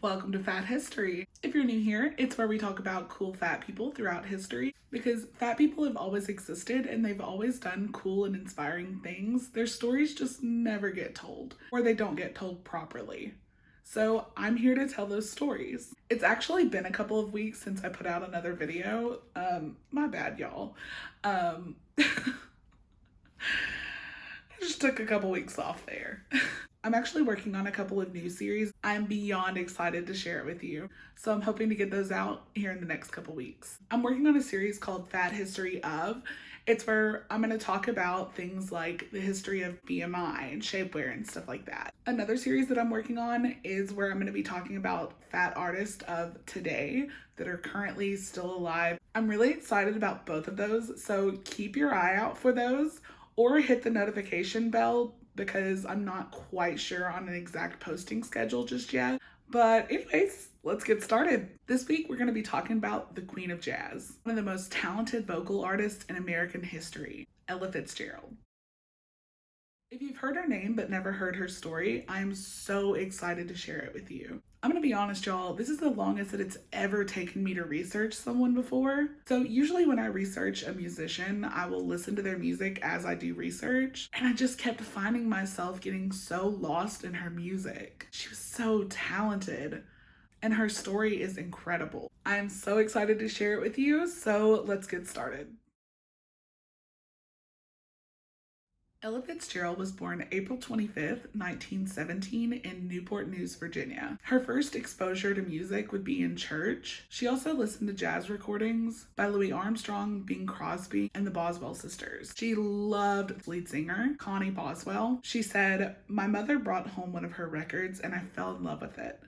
Welcome to Fat History. If you're new here, it's where we talk about cool fat people throughout history because fat people have always existed and they've always done cool and inspiring things. Their stories just never get told, or they don't get told properly. So I'm here to tell those stories. It's actually been a couple of weeks since I put out another video. My bad, y'all. I just took a couple weeks off there. I'm actually working on a couple of new series. I'm beyond excited to share it with you. So I'm hoping to get those out here in the next couple weeks. I'm working on a series called Fat History of. It's where I'm going to talk about things like the history of BMI and shapewear and stuff like that. Another series that I'm working on is where I'm going to be talking about fat artists of today that are currently still alive. I'm really excited about both of those, so keep your eye out for those or hit the notification bell because I'm not quite sure on an exact posting schedule just yet. But anyways, let's get started. This week, we're going to be talking about the Queen of Jazz, one of the most talented vocal artists in American history, Ella Fitzgerald. If you've heard her name but never heard her story, I'm so excited to share it with you. I'm gonna be honest, y'all, this is the longest that it's ever taken me to research someone before. So usually when I research a musician, I will listen to their music as I do research, and I just kept finding myself getting so lost in her music. She was so talented, and her story is incredible. I am so excited to share it with you, so let's get started. Ella Fitzgerald was born April 25th, 1917 in Newport News, Virginia. Her first exposure to music would be in church. She also listened to jazz recordings by Louis Armstrong, Bing Crosby, and the Boswell sisters. She loved lead singer Connie Boswell. She said, "My mother brought home one of her records and I fell in love with it.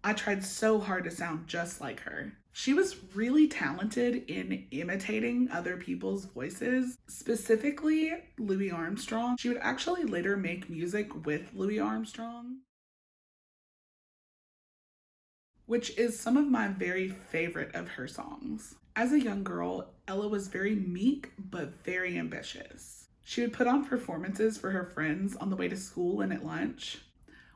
I tried so hard to sound just like her." She was really talented in imitating other people's voices, specifically Louis Armstrong. She would actually later make music with Louis Armstrong, which is some of my very favorite of her songs. As a young girl, Ella was very meek but very ambitious. She would put on performances for her friends on the way to school and at lunch.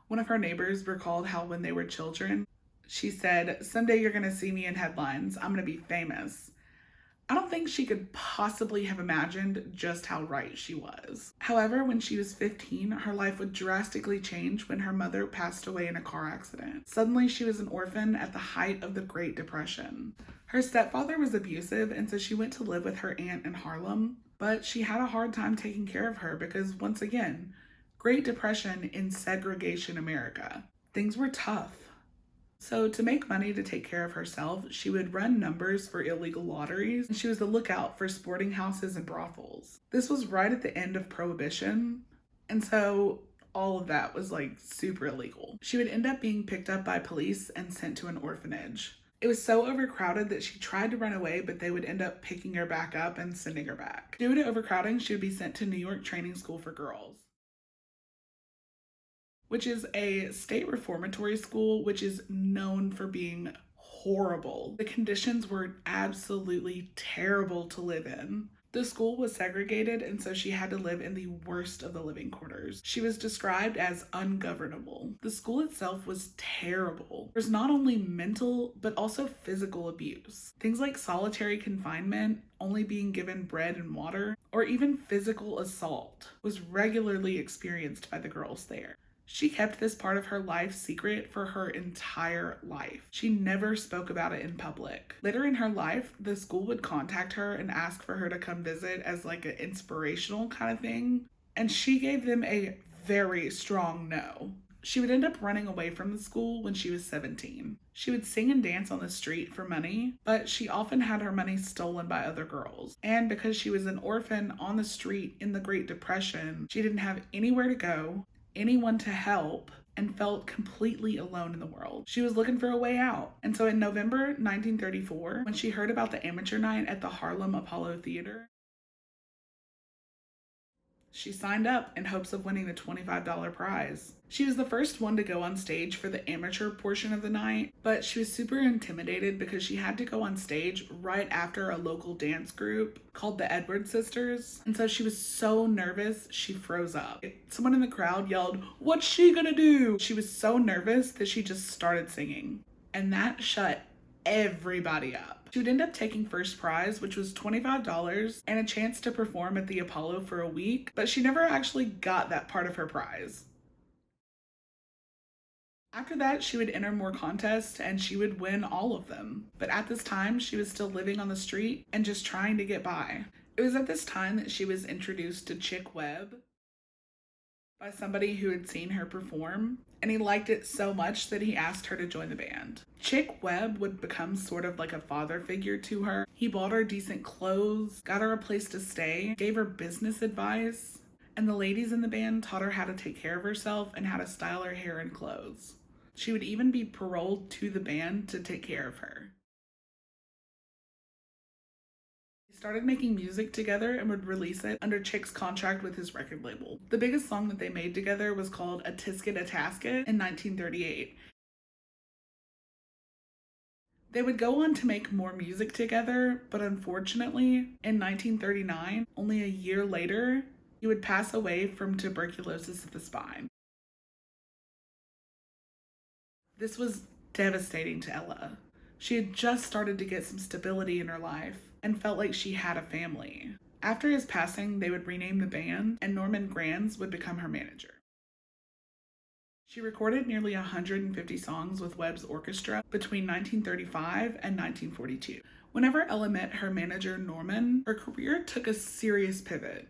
One of her neighbors recalled how when they were children, she said, "Someday you're going to see me in headlines. I'm going to be famous." I don't think she could possibly have imagined just how right she was. However, when she was 15, her life would drastically change when her mother passed away in a car accident. Suddenly, she was an orphan at the height of the Great Depression. Her stepfather was abusive, and so she went to live with her aunt in Harlem, but she had a hard time taking care of her because, once again, Great Depression in segregation America. Things were tough. So to make money to take care of herself, she would run numbers for illegal lotteries, and she was the lookout for sporting houses and brothels. This was right at the end of Prohibition, and so all of that was like super illegal. She would end up being picked up by police and sent to an orphanage. It was so overcrowded that she tried to run away, but they would end up picking her back up and sending her back. Due to overcrowding, she would be sent to New York Training School for Girls, which is a state reformatory school, which is known for being horrible. The conditions were absolutely terrible to live in. The school was segregated, and so she had to live in the worst of the living quarters. She was described as ungovernable. The school itself was terrible. There's not only mental, but also physical abuse. Things like solitary confinement, only being given bread and water, or even physical assault was regularly experienced by the girls there. She kept this part of her life secret for her entire life. She never spoke about it in public. Later in her life, the school would contact her and ask for her to come visit as like an inspirational kind of thing, and she gave them a very strong no. She would end up running away from the school when she was 17. She would sing and dance on the street for money, but she often had her money stolen by other girls. And because she was an orphan on the street in the Great Depression, she didn't have anywhere to go, anyone to help, and felt completely alone in the world. She was looking for a way out. And so in November 1934, when she heard about the amateur night at the Harlem Apollo Theater, She signed up in hopes of winning the $25 prize. She was the first one to go on stage for the amateur portion of the night, but she was super intimidated because she had to go on stage right after a local dance group called the Edward Sisters. And so she was so nervous, she froze up. Someone in the crowd yelled, "What's she gonna do?" She was so nervous that she just started singing. And that shut everybody up. She would end up taking first prize, which was $25 and a chance to perform at the Apollo for a week, but she never actually got that part of her prize. After that, she would enter more contests and she would win all of them. But at this time, she was still living on the street and just trying to get by. It was at this time that she was introduced to Chick Webb by somebody who had seen her perform, and he liked it so much that he asked her to join the band. Chick Webb would become sort of like a father figure to her. He bought her decent clothes, got her a place to stay, gave her business advice, and the ladies in the band taught her how to take care of herself and how to style her hair and clothes. She would even be paroled to the band to take care of her. Started making music together and would release it under Chick's contract with his record label. The biggest song that they made together was called A Tisket a Tasket in 1938. They would go on to make more music together, but unfortunately, in 1939, only a year later, he would pass away from tuberculosis of the spine. This was devastating to Ella. She had just started to get some stability in her life and felt like she had a family. After his passing, they would rename the band, and Norman Granz would become her manager. She recorded nearly 150 songs with Webb's orchestra between 1935 and 1942. Whenever Ella met her manager, Norman, her career took a serious pivot.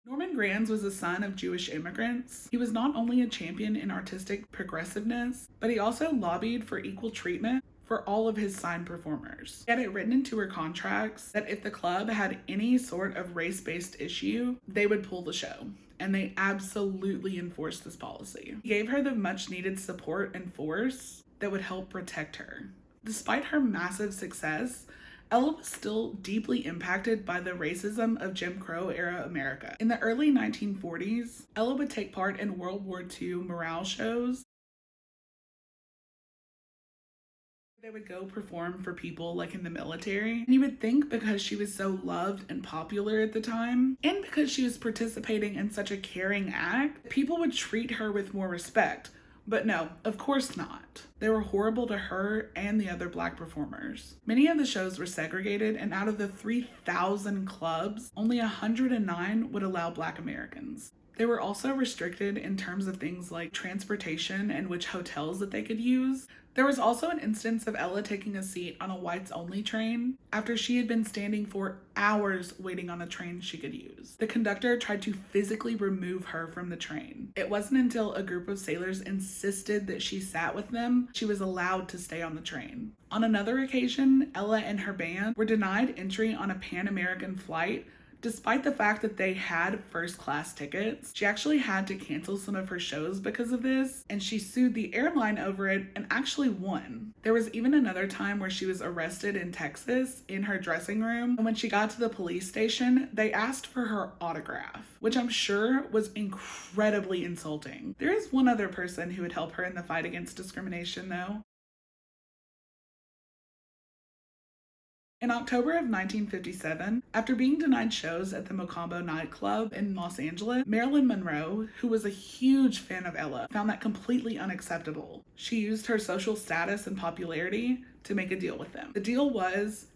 Norman Granz was the son of Jewish immigrants. He was not only a champion in artistic progressiveness, but he also lobbied for equal treatment for all of his signed performers. He had it written into her contracts that if the club had any sort of race-based issue, they would pull the show, and they absolutely enforced this policy. He gave her the much-needed support and force that would help protect her. Despite her massive success, Ella was still deeply impacted by the racism of Jim Crow era America. In the early 1940s, Ella would take part in World War II morale shows. They would go perform for people like in the military. And you would think because she was so loved and popular at the time, and because she was participating in such a caring act, people would treat her with more respect. But no, of course not. They were horrible to her and the other Black performers. Many of the shows were segregated, and out of the 3,000 clubs, only 109 would allow Black Americans. They were also restricted in terms of things like transportation and which hotels that they could use. There was also an instance of Ella taking a seat on a whites-only train after she had been standing for hours waiting on a train she could use. The conductor tried to physically remove her from the train. It wasn't until a group of sailors insisted that she sat with them, she was allowed to stay on the train. On another occasion, Ella and her band were denied entry on a Pan American flight. Despite the fact that they had first-class tickets, she actually had to cancel some of her shows because of this, and she sued the airline over it and actually won. There was even another time where she was arrested in Texas in her dressing room, and when she got to the police station, they asked for her autograph, which I'm sure was incredibly insulting. There is one other person who would help her in the fight against discrimination, though. In October of 1957, after being denied shows at the Mocambo nightclub in Los Angeles, Marilyn Monroe, who was a huge fan of Ella, found that completely unacceptable. She used her social status and popularity to make a deal with them. The deal was,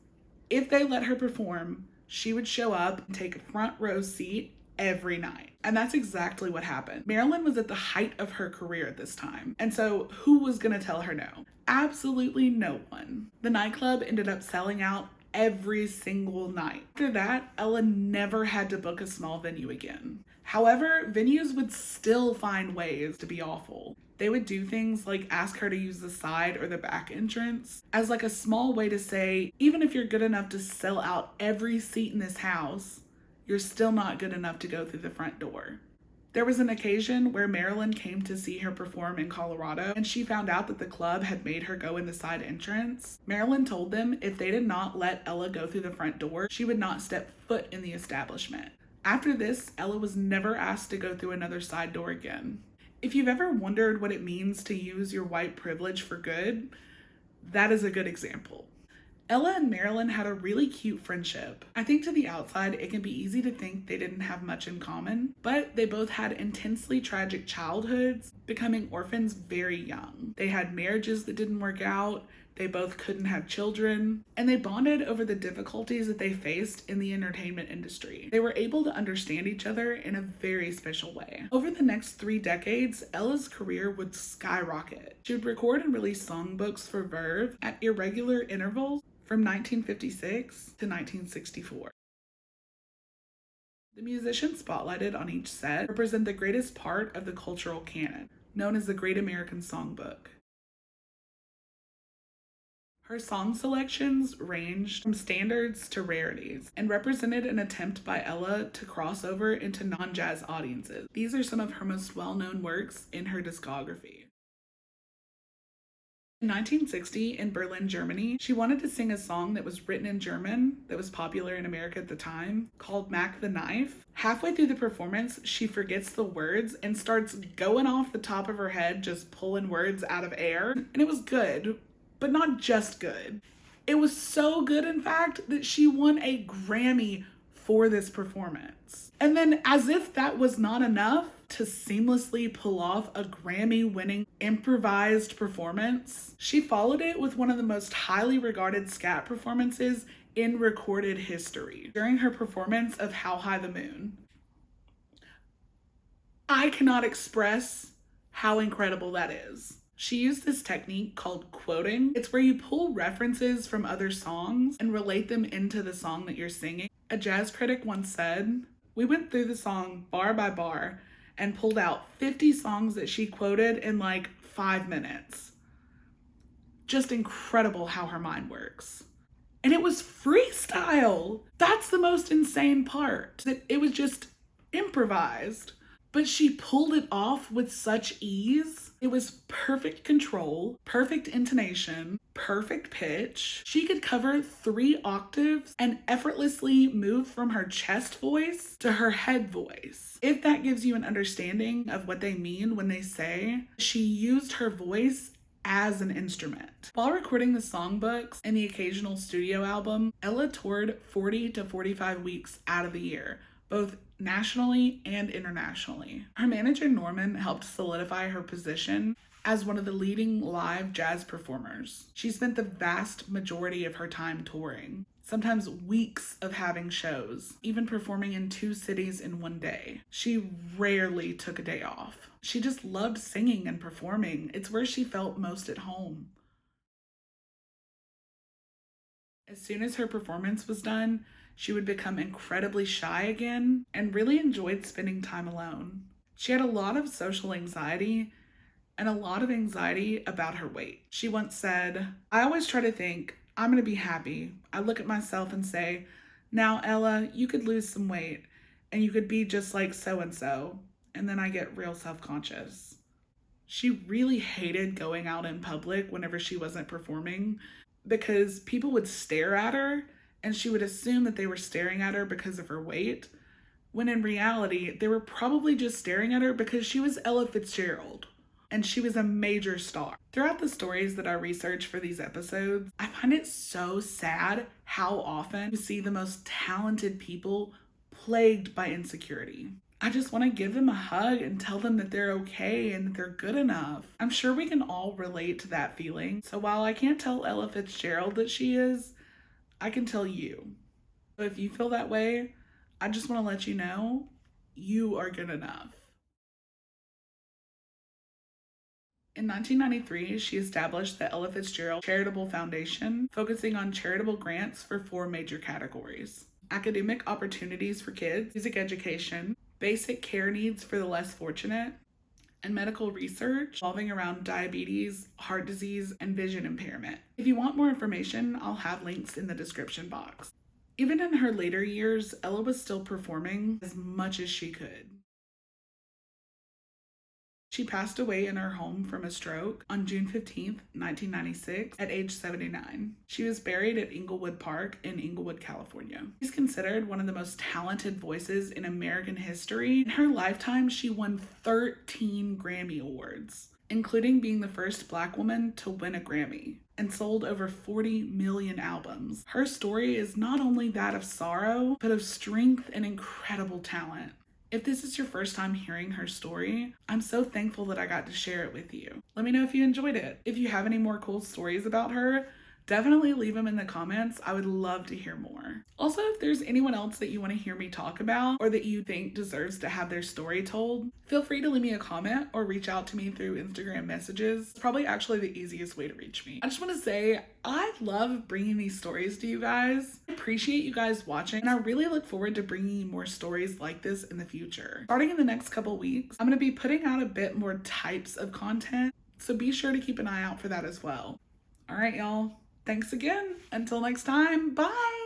if they let her perform, she would show up and take a front row seat every night. And that's exactly what happened. Marilyn was at the height of her career at this time. And so who was gonna tell her no? Absolutely no one. The nightclub ended up selling out every single night. After that, Ella never had to book a small venue again. However, venues would still find ways to be awful. They would do things like ask her to use the side or the back entrance as like a small way to say, even if you're good enough to sell out every seat in this house, you're still not good enough to go through the front door. There was an occasion where Marilyn came to see her perform in Colorado, and she found out that the club had made her go in the side entrance. Marilyn told them if they did not let Ella go through the front door, she would not step foot in the establishment. After this, Ella was never asked to go through another side door again. If you've ever wondered what it means to use your white privilege for good, that is a good example. Ella and Marilyn had a really cute friendship. I think to the outside, it can be easy to think they didn't have much in common, but they both had intensely tragic childhoods, becoming orphans very young. They had marriages that didn't work out, they both couldn't have children, and they bonded over the difficulties that they faced in the entertainment industry. They were able to understand each other in a very special way. Over the next 3 decades, Ella's career would skyrocket. She would record and release songbooks for Verve at irregular intervals from 1956 to 1964. The musicians spotlighted on each set represent the greatest part of the cultural canon, known as the Great American Songbook. Her song selections ranged from standards to rarities and represented an attempt by Ella to cross over into non-jazz audiences. These are some of her most well-known works in her discography. In 1960, in Berlin, Germany, she wanted to sing a song that was written in German that was popular in America at the time, called Mac the Knife. Halfway through the performance, she forgets the words and starts going off the top of her head, just pulling words out of air. And it was good, but not just good. It was so good, in fact, that she won a Grammy for this performance. And then, as if that was not enough, to seamlessly pull off a Grammy-winning improvised performance, she followed it with one of the most highly regarded scat performances in recorded history during her performance of How High the Moon. I cannot express how incredible that is. She used this technique called quoting. It's where you pull references from other songs and relate them into the song that you're singing. A jazz critic once said, "We went through the song bar by bar and pulled out 50 songs that she quoted in like 5 minutes. Just incredible how her mind works." And it was freestyle. That's the most insane part, that it was just improvised. But she pulled it off with such ease. It was perfect control, perfect intonation, perfect pitch. She could cover 3 octaves and effortlessly move from her chest voice to her head voice. If that gives you an understanding of what they mean when they say she used her voice as an instrument. While recording the songbooks and the occasional studio album, Ella toured 40 to 45 weeks out of the year, both nationally and internationally. Her manager Norman helped solidify her position as one of the leading live jazz performers. She spent the vast majority of her time touring, sometimes weeks of having shows, even performing in 2 cities in one day. She rarely took a day off. She just loved singing and performing. It's where she felt most at home. As soon as her performance was done, she would become incredibly shy again and really enjoyed spending time alone. She had a lot of social anxiety and a lot of anxiety about her weight. She once said, "I always try to think, I'm going to be happy. I look at myself and say, now Ella, you could lose some weight and you could be just like so-and-so. And then I get real self-conscious." She really hated going out in public whenever she wasn't performing because people would stare at her and she would assume that they were staring at her because of her weight, when in reality, they were probably just staring at her because she was Ella Fitzgerald, and she was a major star. Throughout the stories that I researched for these episodes, I find it so sad how often you see the most talented people plagued by insecurity. I just want to give them a hug and tell them that they're okay and that they're good enough. I'm sure we can all relate to that feeling. So while I can't tell Ella Fitzgerald that she is, I can tell you. So if you feel that way, I just want to let you know you are good enough. In 1993, she established the Ella Fitzgerald Charitable Foundation, focusing on charitable grants for 4 major categories: academic opportunities for kids, music education, basic care needs for the less fortunate, and medical research revolving around diabetes, heart disease, and vision impairment. If you want more information, I'll have links in the description box. Even in her later years, Ella was still performing as much as she could. She passed away in her home from a stroke on June 15th, 1996, at age 79. She was buried at Inglewood Park in Inglewood, California. She's considered one of the most talented voices in American history. In her lifetime, she won 13 Grammy Awards, including being the first Black woman to win a Grammy, and sold over 40 million albums. Her story is not only that of sorrow, but of strength and incredible talent. If this is your first time hearing her story, I'm so thankful that I got to share it with you. Let me know if you enjoyed it. If you have any more cool stories about her, definitely leave them in the comments. I would love to hear more. Also, if there's anyone else that you want to hear me talk about or that you think deserves to have their story told, feel free to leave me a comment or reach out to me through Instagram messages. It's probably actually the easiest way to reach me. I just want to say I love bringing these stories to you guys. I appreciate you guys watching, and I really look forward to bringing you more stories like this in the future. Starting in the next couple weeks, I'm going to be putting out a bit more types of content, so be sure to keep an eye out for that as well. All right, y'all. Thanks again. Until next time, bye!